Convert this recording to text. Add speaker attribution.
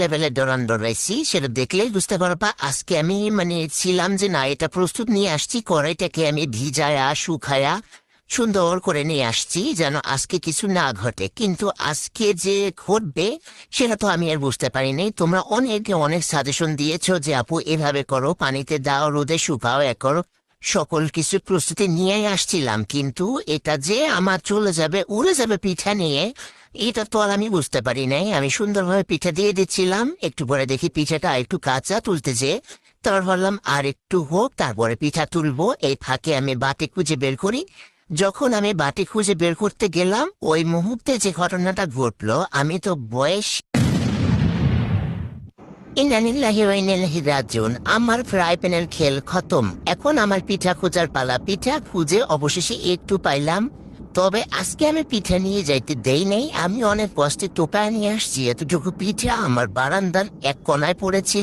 Speaker 1: লেভেলের দৌড়াইছি, সেটা দেখলেই বুঝতে পারবা। আজকে আমি ছিলাম যে না, এটা প্রস্তুত নিয়ে আসছি, কড়াইটাকে আমি ভিজায়া শুকায়া সুন্দর করে নিয়ে আসছি যেন আজকে কিছু না ঘটে। কিন্তু আজকে যে ঘটবে সেটা তো আমি আর বুঝতে পারিনি। তোমরা অনেকে অনেক সাজেশন দিয়েছো যে আপু এভাবে করো, পানিতে দাও, রোদে শুকাও, এ করো। সকল কিছু প্রস্তুতি নিয়েই আসছিলাম, কিন্তু এটা যে আমার চলে যাবে, উড়ে যাবে পিঠা নিয়ে, এটা তো আর আমি বুঝতে পারি নাই। আমি সুন্দরভাবে পিঠা দিয়ে দিচ্ছিলাম, একটু পরে দেখি পিঠাটা একটু কাঁচা, তুলতে যেয়ে তারপর ভাবলাম আর একটু হোক তারপরে পিঠা তুলবো। এই ফাঁকে আমি বাটি খুঁজে বের করি। যখন আমি বাটি খুঁজে বের করতে গেলাম, ওই মুহূর্তে যে ঘটনাটা ঘটলো, আমি তো বয়স ইন্নালিল্লাহি ওয়া ইন্না ইলাইহি রাজিউন। আমার ফ্রাই প্যানের খেল খতম। এখন আমার পিঠা খোঁজার পালা। পিঠা খুঁজে অবশেষে একটু পাইলাম। তবে আজকে আমি পিঠা নিয়ে যাইতে দেই নাই। আমি অনেক কষ্টে টোপায় নিয়ে আসছি। এতটুকু পিঠা আমার বারান্দার এক কোনায় পড়েছিল।